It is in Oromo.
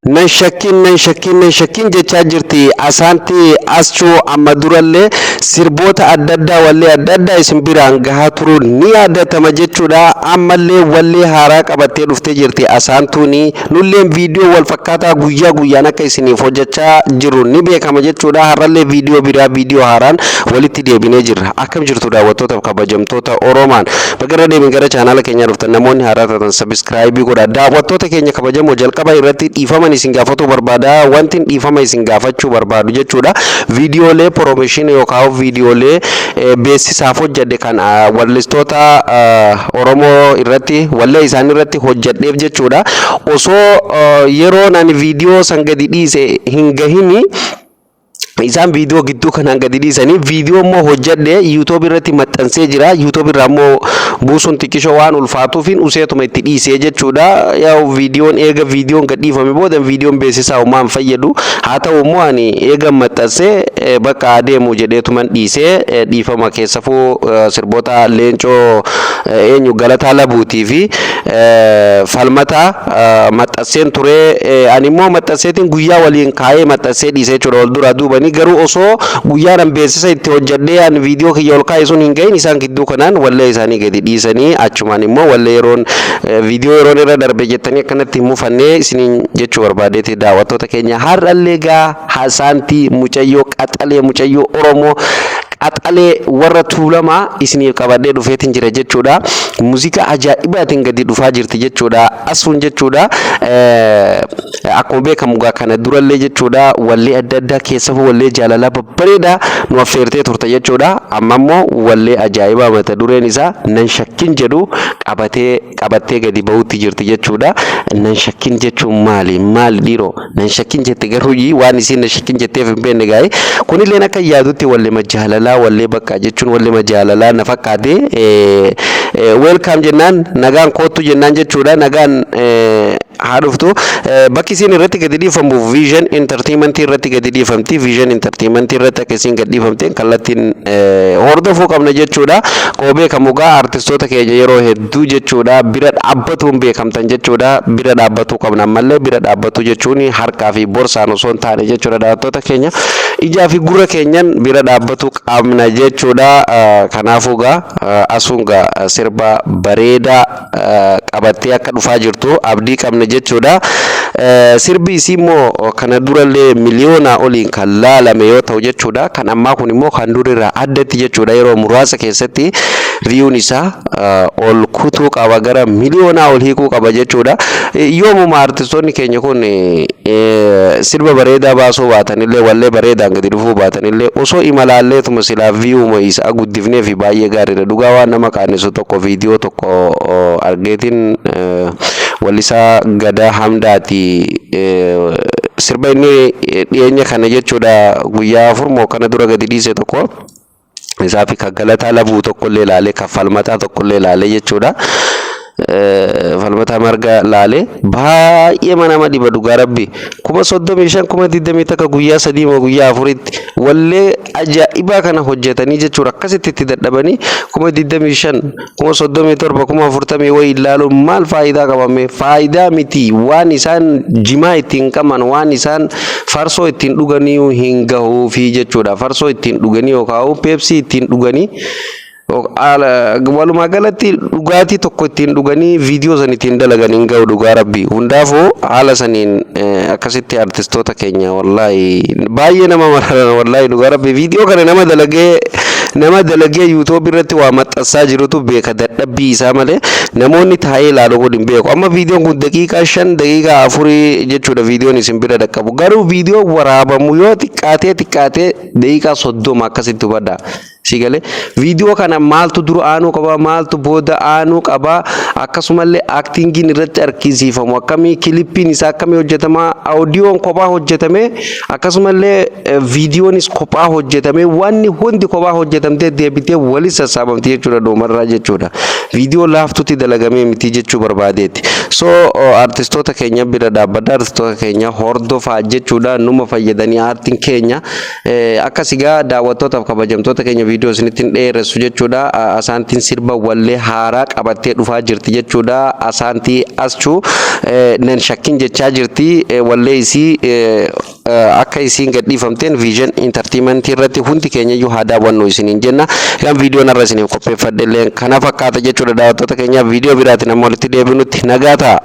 Nan shakkiin jechaa jirti asaanti aschuu amma durallee sirboota adda addaa wallee adda addaa isin biraan gahaa turuun ni yaadatama jechuudha. Ammallee wallee haaraa qabattee dhuftee jirti asaantuuni. Nulleen viidiyoo wal fakkaataa guyyaa guyyaan akka isiniif hojjechaa jiru ni beekama jechuudha. Har'allee viidiyoo biraa viidiyoo haaraan walitti deebinee jirra. Akkam jirtu daawwattootaaf kabajamtoota Oromaan. Bagarra deemin gara chaanaala keenyaa dhuftan namoonni haaraa taatan sabiskiraayibii godhaa. Daawwattoota keenya kabajamoo jalqaba irratti dhiifaman isin gaafatu barbaada. Wanti dhiifama isin gaafachuu barbaadu jechuudha. Viidiyoolee promotion yookaan viidiyoolee beeksisaaf hojjedhe kan wallistoota Oromoo irratti wallee isaan irratti hojjedheef jechuudha. Osoo yeroo ani viidiyoo san gadi dhiise hin gahini isaan viidiyoo gidduu kanaan gadi dhiisanii viidiyoo immoo hojjedhe YouTube irratti maxxansee jira. YouTube irraa immoo buusuun xiqqishoo waan ulfaatuufin useetuma itti dhiisee jechuudha. Yaa viidiyoon eega viidiyoon gad dhiifame booda viidiyoon beeksisaa uumaan fayyadu. Haa ta'u immoo ani eega maxxansee bakka adeemu jedheetuman dhiisee dhiifama keessafuu sirboota Leencoo eenyu Galataa Labuutii fi Falmataa maxxanseen ture. Ani immoo maxxanseetiin guyyaa waliin kaa'ee maxxansee dhiisee jechuudha. Wal duraa duubanii garuu osoo guyyaadhaan beeksisa itti hojjedhee ani viidiyoo kiyya ol kaa'e sun hin gahin isaan gidduu kanaan wallee isaanii gadi dhiisanii achumaan immoo wallee yeroon viidiyoo yeroon irra darbe jettanii akkanatti hin mufannee isiniin jechuu barbaadeeti daawwattoota keenya. Har'allee gaa Asaantii mucayyoo qaxalee mucayyoo Oromoo qaxalee warra Tuulamaa isiniif qabadhee dhufeetiin jira jechuudha. Muuziqaa ajaa'ibaatiin gadi dhufaa jirti jechuudha. Asuun jechuudha. Akkuma beekamu gaa kana durallee jechuudha wallee adda addaa keessafuu wallee jaalalaa babbareedaa nu affeertee turte jechuudha. Amma immoo wallee ajaa'ibaa mata dureen isaa nan shakkin jedhu qabattee gadi bahuutti jirti jechuudha. Nan shakkin jechuun maali dhiiroo? Nan shakkin jette garuu waan isiin nan shakkin jetteef hin beekne gaa'e. Kunillee akka yaadutti wallee majaalalaa wallee bakka jechuun wallee majaalalaa na fakkaate. Welcome jennaan nagaan kootu jennaan jechuudha. Nagaan haa dhuftu bakki isiin irratti gadi dhiifamu Vision Entertainment irratti gadi dhiifamti. Vision Entertainment irratti akka isiin gadi dhiifamteen kallattiin hordofuu qabna jechuudha. Koo beekamu gaa artistoota keenya yeroo hedduu jechuudha bira dhaabbatuun beekamtan jechuudha. Bira dhaabbatuu qabna ammallee bira dhaabbatu jechuun harkaa fi borsaan osoo hin taane jechuudha. Daawwattoota keenya ijaa fi gurra keenyan bira dhaabbatu qabna jechuudha. Kanaafuu gaa asuun gaa sirba bareedaa qabattee akka dhufaa jirtu abdii qabna jechuudha. Sirbi isii immoo kana durallee miliyoona oliin kan laalame yoo ta'u jechuudha. Kan ammaa kun immoo kan durirraa addatti jechuudha. Yeroo muraasa keessatti viyuun isaa ol kutuu qaba gara miliyoonaa ol hiikuu qaba jechuudha. Yoomuma artistoonni keenya kun sirba bareedaa baasuu baatanillee wallee bareedaan gadi dhufuu baatanillee osoo imalaalleetuma silaa viyuuma isaa guddifnee fi baay'ee gaariidha. Dhugaa waan nama qaannisu tokko viidiyoo tokko argeetiin wallisaa Gadaa Hamdaati sirba inni dhiyeenya kana jechuudha guyyaa afur moo kana dura gadi dhiise tokko isaa fi kan Galataa Labuu tokkollee ilaalee kan Falmataa tokkollee ilaalee jechuudha. Falmataa marga laalee baay'ee nama dhiba dhugaa rabbi 35,000 20 takka guyyaa 3 moo guyyaa 4tti wallee ajaa'ibaa kana hojjetanii jechuudha. Akkasitti itti dadhabanii 25,000 37 40 way ilaaluun maal faayidaa qabame? Faayidaa miti. Waan isaan jimaa ittiin qaban waan isaan farsoo ittiin dhuganii hin gahuu fi jechuudha. Farsoo ittiin dhuganii yookaan peepsii ittiin dhuganii walumaa galatti dhugaatii tokko ittiin dhuganii viidiyoo san ittiin dalaganiin ga'u dhugaa rabbi. Hundaafuu haala saniin akkasitti artistoota keenya wallahi baay'ee nama mararan wallahi dhugaa rabbi. Viidiyoo kana nama dalagee YouTube irratti waa maxxansaa jirutu beeka dadhabbii isaa malee namoonni taa'ee ilaaluu kun hin beeku. Amma viidiyoon kun daqiiqaa 5 daqiiqaa 4 jechuudha viidiyoon isin bira dhaqqabu. Garuu viidiyoo waraabamu yoo xiqqaatee daqiiqaa 30 akkasitti hubadha. sigale viidiyoo kana maaltu dura aanuu qaba maaltu booda aanuu qaba akkasumallee actingin irratti argisiifamu akkamii kilippiin isaa akkamii hojjetama audiyoon kophaa hojjetame akkasumallee viidiyoonis kophaa hojjetame wanni hundi kophaa hojjetamtee deebitee walis sassaabamti jechuudha doomarraa jechuudha viidiyoo laaftutti dalagamee miti jechuu barbaadeetti so artistoota keenya bira dhaabbadha artistoota keenya hordofaa jechuudha numa fayyadanii aartiin keenya akkasigaa daawwattootaaf kabajamtoota keenya viidiyoo isinitti dheeressu jechuudha asaantiin sirba wallee haaraa qabattee dhufaa jirti jechuudha asaantii Aschu nan shakkin jechaa jirti wallee isii akka isiin gadhiifamteen Vision Entertainment irratti hundi keenya iyyuu haa daawwannu isiniin jenna kan viidiyoon irra isiniif qopheeffadhe illee kana fakkaata jechuudha daawwattoota keenya viidiyoo biraatiin amma walitti deebinutti nagaa ta'a.